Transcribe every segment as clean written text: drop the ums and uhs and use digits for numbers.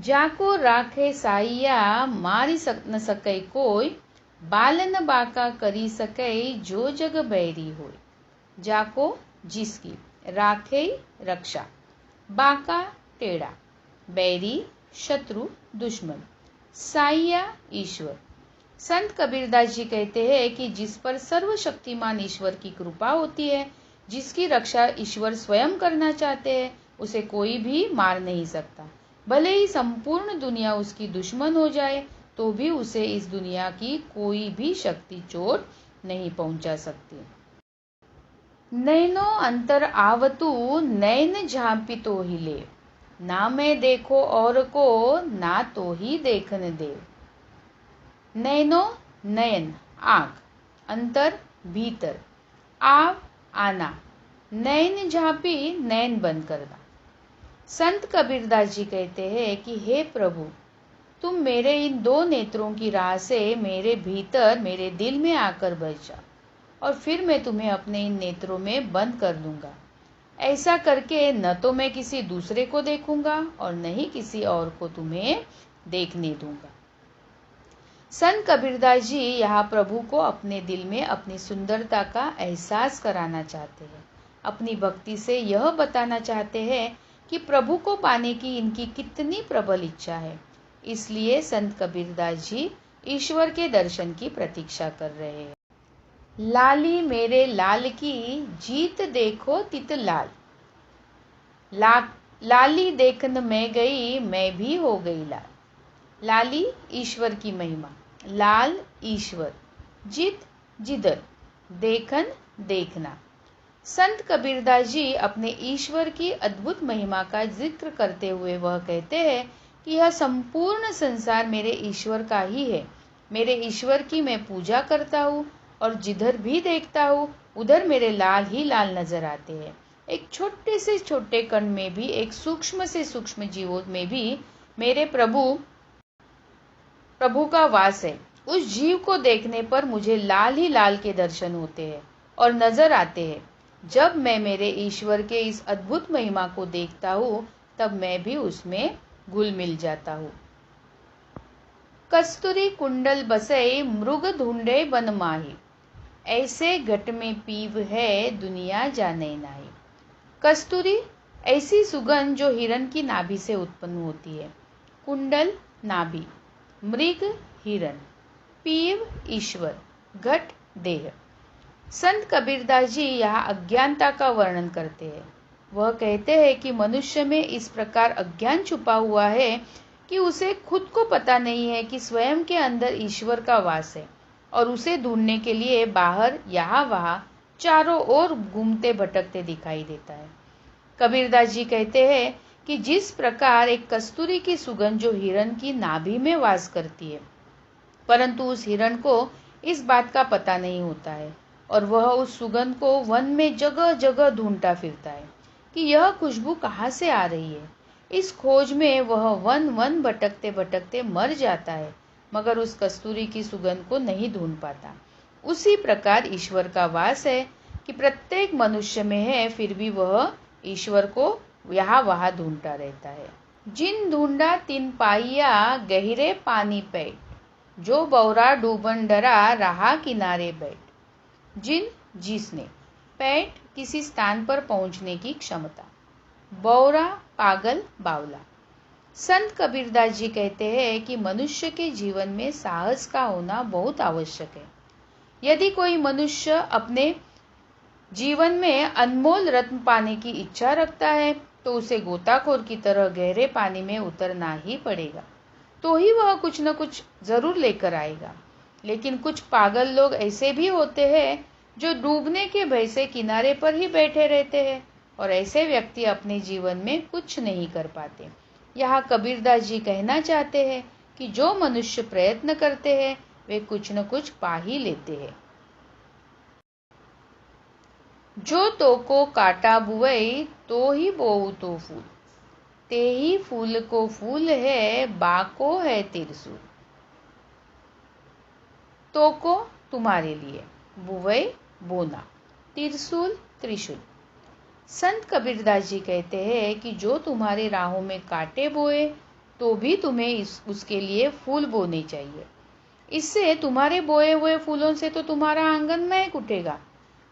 जाको राखे साइया मारी न सकै कोई, बालन बाका करी सकै जो जग बैरी होय। जाको जिसकी, राखे रक्षा, बाका टेढ़ा, बैरी शत्रु दुश्मन, साइया ईश्वर। संत कबीरदास जी कहते हैं कि जिस पर सर्वशक्तिमान ईश्वर की कृपा होती है, जिसकी रक्षा ईश्वर स्वयं करना चाहते हैं, उसे कोई भी मार नहीं सकता। भले ही संपूर्ण दुनिया उसकी दुश्मन हो जाए तो भी उसे इस दुनिया की कोई भी शक्ति चोट नहीं पहुंचा सकती। नैनो अंतर आवतु नैन झांपी तो ही ले, ना मैं देखो और को ना तो ही देखन दे। नैनो नयन आँख, अंतर भीतर, आव आना, नैन झांपी नैन बंद करना। संत कबीरदास जी कहते हैं कि हे प्रभु, तुम मेरे इन दो नेत्रों की राह से मेरे भीतर मेरे दिल में आकर बस जाओ, और फिर मैं तुम्हें अपने इन नेत्रों में बंद कर दूंगा। ऐसा करके न तो मैं किसी दूसरे को देखूंगा और न ही किसी और को तुम्हें देखने दूंगा। संत कबीरदास जी यहाँ प्रभु को अपने दिल में अपनी सुंदरता का एहसास कराना चाहते हैं। अपनी भक्ति से यह बताना चाहते हैं कि प्रभु को पाने की इनकी कितनी प्रबल इच्छा है। इसलिए संत कबीरदास जी ईश्वर के दर्शन की प्रतीक्षा कर रहे हैं। लाली मेरे लाल की जीत देखो तित लाल, लाली देखन मैं गई मैं भी हो गई लाल। लाली ईश्वर की महिमा, लाल ईश्वर, जीत जिधर, देखन देखना। संत कबीरदास जी अपने ईश्वर की अद्भुत महिमा का जिक्र करते हुए वह कहते हैं कि यह संपूर्ण संसार मेरे ईश्वर का ही है। मेरे ईश्वर की मैं पूजा करता हूँ और जिधर भी देखता हूँ उधर मेरे लाल ही लाल नजर आते हैं। एक छोटे से छोटे कण में भी, एक सूक्ष्म से सूक्ष्म जीवों में भी मेरे प्रभु का वास है। उस जीव को देखने पर मुझे लाल ही लाल के दर्शन होते हैं और नजर आते हैं। जब मैं मेरे ईश्वर के इस अद्भुत महिमा को देखता हूँ तब मैं भी उसमें घुल मिल जाता हूँ। कस्तूरी कुंडल बसई मृग ढूंढे बन माही, ऐसे घट में पीव है दुनिया जाने नाही। कस्तूरी ऐसी सुगंध जो हिरण की नाभि से उत्पन्न होती है। कुंडल नाभि, मृग हिरण, पीव ईश्वर, घट देह। संत कबीरदास जी यहाँ अज्ञानता का वर्णन करते हैं। वह कहते हैं कि मनुष्य में इस प्रकार अज्ञान छुपा हुआ है कि उसे खुद को पता नहीं है कि स्वयं के अंदर ईश्वर का वास है, और उसे ढूंढने के लिए बाहर यहाँ वहाँ चारों ओर घूमते भटकते दिखाई देता है। कबीरदास जी कहते हैं कि जिस प्रकार एक कस्तूरी की सुगंध जो हिरण की नाभि में वास करती है, परंतु उस हिरण को इस बात का पता नहीं होता है और वह उस सुगंध को वन में जगह जगह ढूंढता फिरता है कि यह खुशबू कहाँ से आ रही है। इस खोज में वह वन वन भटकते भटकते मर जाता है, मगर उस कस्तूरी की सुगंध को नहीं ढूंढ पाता। उसी प्रकार ईश्वर का वास है कि प्रत्येक मनुष्य में है, फिर भी वह ईश्वर को यहाँ वहाँ ढूंढता रहता है। जिन ढूंढा तिन पाइया गहरे पानी पैठ, जो बौरा डूबन डरा रहा किनारे बैठ। जिन जिसने, पैठ किसी स्थान पर पहुंचने की क्षमता, बौरा पागल बावला। संत कबीरदास जी कहते हैं कि मनुष्य के जीवन में साहस का होना बहुत आवश्यक है। यदि कोई मनुष्य अपने जीवन में अनमोल रत्न पाने की इच्छा रखता है तो उसे गोताखोर की तरह गहरे पानी में उतरना ही पड़ेगा, तो ही वह कुछ न कुछ जरूर लेकर आएगा। लेकिन कुछ पागल लोग ऐसे भी होते हैं जो डूबने के भय से किनारे पर ही बैठे रहते हैं, और ऐसे व्यक्ति अपने जीवन में कुछ नहीं कर पाते। यहाँ कबीरदास जी कहना चाहते हैं कि जो मनुष्य प्रयत्न करते हैं वे कुछ न कुछ पा ही लेते हैं। जो तो को काटा बुवई तो ही बोऊ तो फूल, ते ही फूल को फूल है बाको है त्रिशूल। तो को तुम्हारे लिए, बुवई बोना, त्रिशूल त्रिशूल। संत कबीरदास जी कहते हैं कि जो तुम्हारे राहों में कांटे बोए तो भी तुम्हें उसके लिए फूल बोने चाहिए। इससे तुम्हारे बोए हुए फूलों से तो तुम्हारा आंगन महक उठेगा,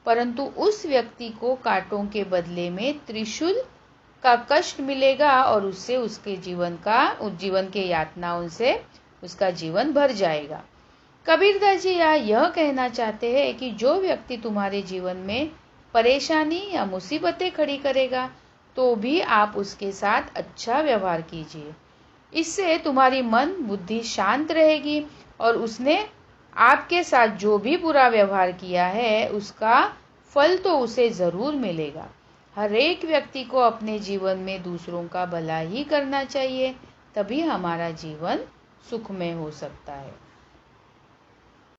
परंतु उस व्यक्ति को कांटों के बदले में त्रिशूल का कष्ट मिलेगा और उससे उसके जीवन के यातनाओं से उसका जीवन भर जाएगा। कबीरदास जी यह कहना चाहते हैं कि जो व्यक्ति तुम्हारे जीवन में परेशानी या मुसीबतें खड़ी करेगा, तो भी आप उसके साथ अच्छा व्यवहार कीजिए। इससे तुम्हारी मन बुद्धि शांत रहेगी और उसने आपके साथ जो भी बुरा व्यवहार किया है उसका फल तो उसे जरूर मिलेगा। हर एक व्यक्ति को अपने जीवन में दूसरों का भला ही करना चाहिए, तभी हमारा जीवन सुखमय हो सकता है।